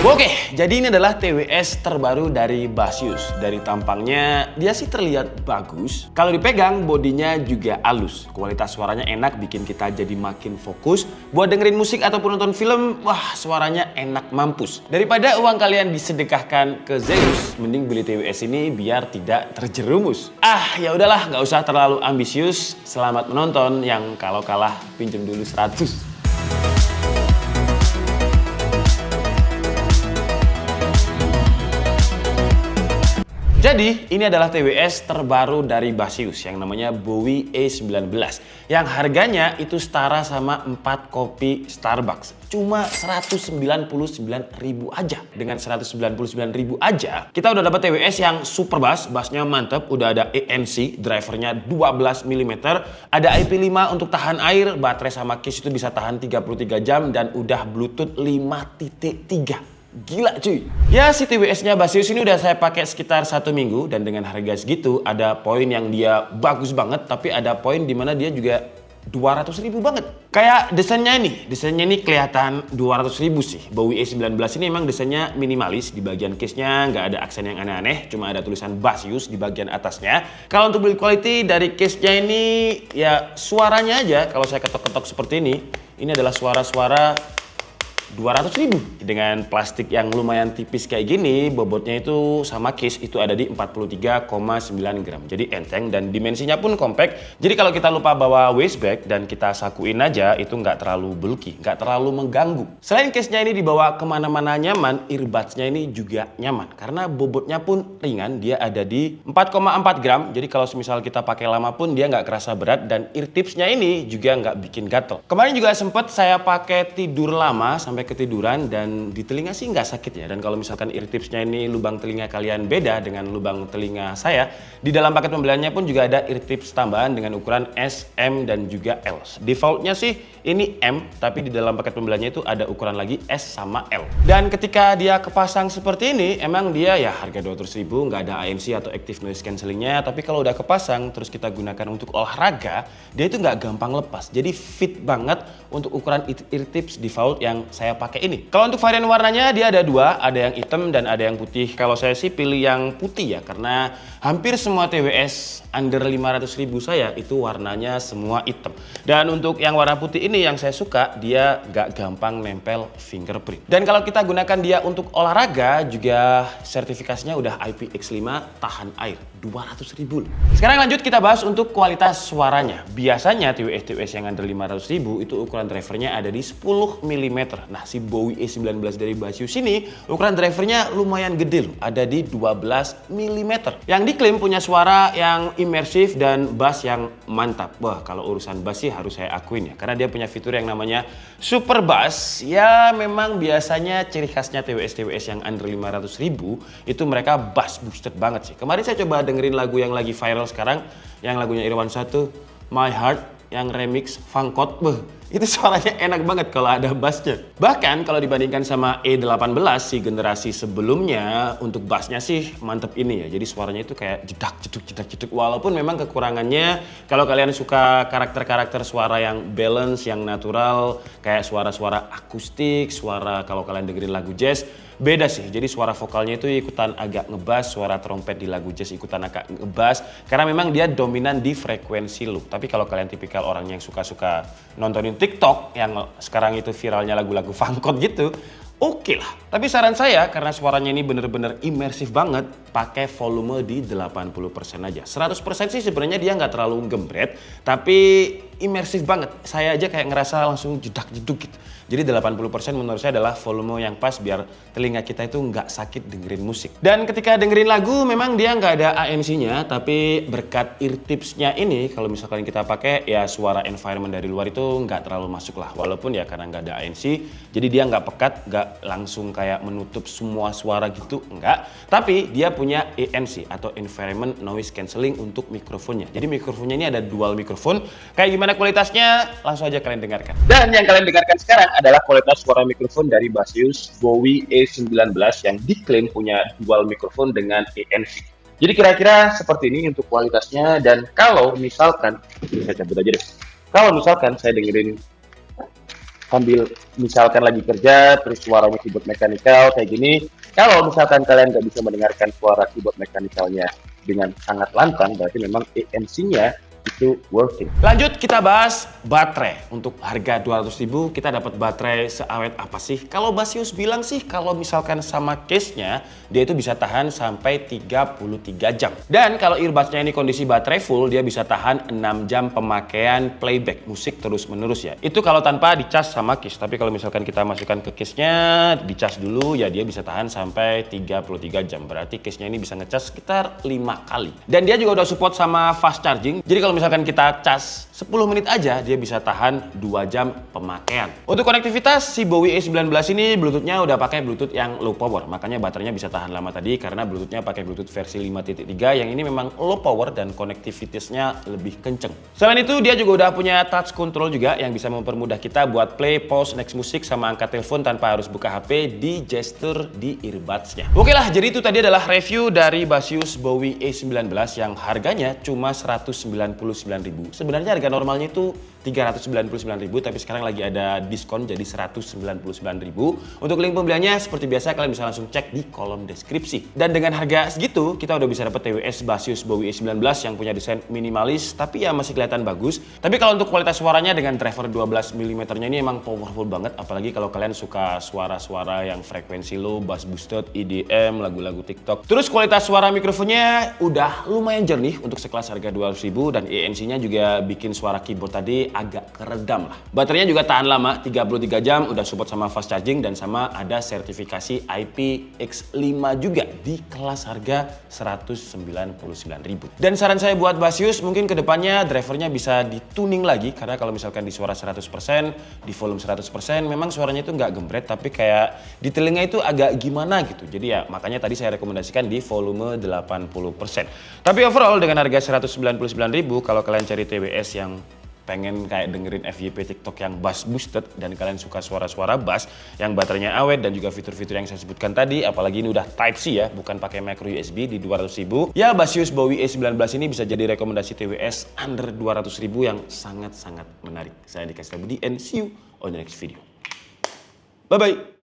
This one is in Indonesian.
Oke, jadi ini adalah TWS terbaru dari Bassius. Dari tampangnya, dia sih terlihat bagus. Kalau dipegang, bodinya juga halus. Kualitas suaranya enak, bikin kita jadi makin fokus. Buat dengerin musik ataupun nonton film, wah suaranya enak mampus. Daripada uang kalian disedekahkan ke Zeus, mending beli TWS ini biar tidak terjerumus. Ya udahlah, nggak usah terlalu ambisius. Selamat menonton, yang kalau kalah pinjem dulu 100. Jadi, ini adalah TWS terbaru dari Bassius yang namanya Bowie A19 yang harganya itu setara sama 4 kopi Starbucks. Cuma 199.000 aja. Dengan 199.000 aja, kita udah dapat TWS yang super bass, bassnya mantep, udah ada ANC, drivernya 12 mm, ada IP5 untuk tahan air, baterai sama case itu bisa tahan 33 jam dan udah Bluetooth 5.3. Gila cuy. Ya si TWS-nya Bassius ini udah saya pakai sekitar 1 minggu dan dengan harga segitu ada poin yang dia bagus banget tapi ada poin dimana dia juga 200.000 banget. Kayak desainnya ini kelihatan 200.000 sih. Bowie A19 ini emang desainnya minimalis, di bagian case-nya nggak ada aksen yang aneh-aneh, cuma ada tulisan Bassius di bagian atasnya. Kalau untuk build quality dari case-nya ini ya suaranya aja kalau saya ketok-ketok seperti ini adalah suara-suara 200.000 dengan plastik yang lumayan tipis kayak gini, bobotnya itu sama case itu ada di 43,9 gram. Jadi enteng dan dimensinya pun compact. Jadi kalau kita lupa bawa waist bag dan kita sakuin aja itu nggak terlalu bulky, nggak terlalu mengganggu. Selain case-nya ini dibawa kemana-mana nyaman, earbuds-nya ini juga nyaman karena bobotnya pun ringan. Dia ada di 4,4 gram. Jadi kalau semisal kita pakai lama pun dia nggak kerasa berat dan ear tips-nya ini juga nggak bikin gatel. Kemarin juga sempet saya pakai tidur lama sampai ketiduran dan di telinga sih nggak sakit ya. Dan kalau misalkan ear tipsnya ini lubang telinga kalian beda dengan lubang telinga saya, di dalam paket pembeliannya pun juga ada ear tips tambahan dengan ukuran S, M, dan juga L. Defaultnya sih ini M, tapi di dalam paket pembeliannya itu ada ukuran lagi S sama L. Dan ketika dia kepasang seperti ini, emang dia ya harga 200.000, nggak ada ANC atau active noise cancellingnya. Tapi kalau udah kepasang terus kita gunakan untuk olahraga, dia itu nggak gampang lepas. Jadi fit banget untuk ukuran ear tips default yang saya pakai ini. Kalau untuk varian warnanya dia ada 2, ada yang hitam dan ada yang putih. Kalau saya sih pilih yang putih ya, karena hampir semua TWS under 500.000 saya itu warnanya semua hitam. Dan untuk yang warna putih ini yang saya suka, dia nggak gampang nempel fingerprint. Dan kalau kita gunakan dia untuk olahraga juga sertifikasinya udah IPX5 tahan air 200.000. Sekarang lanjut kita bahas untuk kualitas suaranya. Biasanya TWS yang under 500.000 itu ukuran drivernya ada di 10 mm. Nah si Bowie A19 dari Bassius ini ukuran drivernya lumayan gede loh, ada di 12 mm. Yang diklaim punya suara yang imersif dan bass yang mantap. Wah kalau urusan bass sih harus saya akuin ya, karena dia punya fitur yang namanya super bass. Ya memang biasanya ciri khasnya TWS yang under 500.000 itu mereka bass boosted banget sih. Kemarin saya coba dengerin lagu yang lagi viral sekarang, yang lagunya Irwan 1, My Heart, yang remix Fangkot, itu suaranya enak banget kalau ada bassnya. Bahkan kalau dibandingkan sama E18 si generasi sebelumnya, untuk bassnya sih mantep ini ya. Jadi suaranya itu kayak jedak jeduk. Walaupun memang kekurangannya kalau kalian suka karakter-karakter suara yang balance, yang natural, kayak suara-suara akustik, suara kalau kalian dengerin lagu jazz, beda sih. Jadi suara vokalnya itu ikutan agak ngebass, suara trompet di lagu jazz ikutan agak ngebass, karena memang dia dominan di frekuensi loop. Tapi kalau kalian tipikal orang yang suka-suka nontonin TikTok yang sekarang itu viralnya lagu-lagu fangkot gitu, oke lah. Tapi saran saya, karena suaranya ini bener-bener imersif banget, pakai volume di 80% aja. 100% sih sebenarnya dia nggak terlalu gembret, tapi imersif banget. Saya aja kayak ngerasa langsung jedak-jeduk gitu. Jadi 80% menurut saya adalah volume yang pas biar telinga kita itu nggak sakit dengerin musik. Dan ketika dengerin lagu memang dia nggak ada ANC-nya, tapi berkat ear tips-nya ini kalau misalkan kita pakai ya suara environment dari luar itu nggak terlalu masuk lah. Walaupun ya karena nggak ada ANC, jadi dia nggak pekat, nggak langsung kayak menutup semua suara gitu, enggak. Tapi dia punya ANC atau environment noise cancelling untuk mikrofonnya. Jadi mikrofonnya ini ada dual mikrofon. Kayak gimana kualitasnya? Langsung aja kalian dengarkan. Dan yang kalian dengarkan sekarang adalah kualitas suara mikrofon dari Bassius Bowie A19 yang diklaim punya dual mikrofon dengan ANC. Jadi kira-kira seperti ini untuk kualitasnya. Dan kalau misalkan, saya cabut aja deh. Kalau misalkan saya dengerin sambil misalkan lagi kerja terus suaranya keyboard mechanical kayak gini. Kalau misalkan kalian nggak bisa mendengarkan suara keyboard mechanical-nya dengan sangat lantang, berarti memang ANC-nya itu working. Lanjut kita bahas baterai. Untuk harga 200.000 kita dapat baterai seawet apa sih? Kalau Basius bilang sih kalau misalkan sama case-nya dia itu bisa tahan sampai 33 jam. Dan kalau earbuds-nya ini kondisi baterai full dia bisa tahan 6 jam pemakaian playback musik terus menerus ya. Itu kalau tanpa dicas sama case. Tapi kalau misalkan kita masukkan ke case-nya, dicas dulu ya dia bisa tahan sampai 33 jam. Berarti case-nya ini bisa ngecas sekitar 5 kali. Dan dia juga udah support sama fast charging. Jadi kalau misalkan kita cas 10 menit aja dia bisa tahan 2 jam pemakaian. Untuk konektivitas si Bowie A19 ini Bluetooth-nya udah pakai Bluetooth yang low power, makanya baterainya bisa tahan lama tadi karena Bluetooth-nya pakai Bluetooth versi 5.3 yang ini memang low power dan konektivitasnya lebih kenceng. Selain itu dia juga udah punya touch control juga yang bisa mempermudah kita buat play, pause, next musik sama angkat telepon tanpa harus buka HP di gesture di earbuds-nya. Oke lah, jadi itu tadi adalah review dari Basius Bowie A19 yang harganya cuma 199.000. Sebenarnya harga normalnya itu 399.000 tapi sekarang lagi ada diskon jadi 199.000. Untuk link pembeliannya seperti biasa kalian bisa langsung cek di kolom deskripsi. Dan dengan harga segitu kita udah bisa dapat TWS Basius Bowie A19 yang punya desain minimalis tapi ya masih kelihatan bagus. Tapi kalau untuk kualitas suaranya dengan driver 12 mm-nya ini emang powerful banget, apalagi kalau kalian suka suara-suara yang frekuensi low, bass boosted, EDM, lagu-lagu TikTok. Terus kualitas suara mikrofonnya udah lumayan jernih untuk sekelas harga 200.000 dan ANC-nya juga bikin suara keyboard tadi agak keredam lah. Baterainya juga tahan lama, 33 jam, udah support sama fast charging dan sama ada sertifikasi IPX5 juga di kelas harga 199.000. Dan saran saya buat Basius mungkin kedepannya drivernya bisa dituning lagi karena kalau misalkan di suara 100%, di volume 100% memang suaranya itu nggak gembret tapi kayak di telinga itu agak gimana gitu. Jadi ya makanya tadi saya rekomendasikan di volume 80%. Tapi overall dengan harga 199.000 kalau kalian cari TWS yang pengen kayak dengerin FYP TikTok yang bass boosted dan kalian suka suara-suara bass yang baterainya awet dan juga fitur-fitur yang saya sebutkan tadi, apalagi ini udah Type C ya, bukan pakai micro USB di 200.000. Ya Basius Bowie A19 ini bisa jadi rekomendasi TWS under 200.000 yang sangat-sangat menarik. Saya Dika Budi and see you on the next video. Bye bye.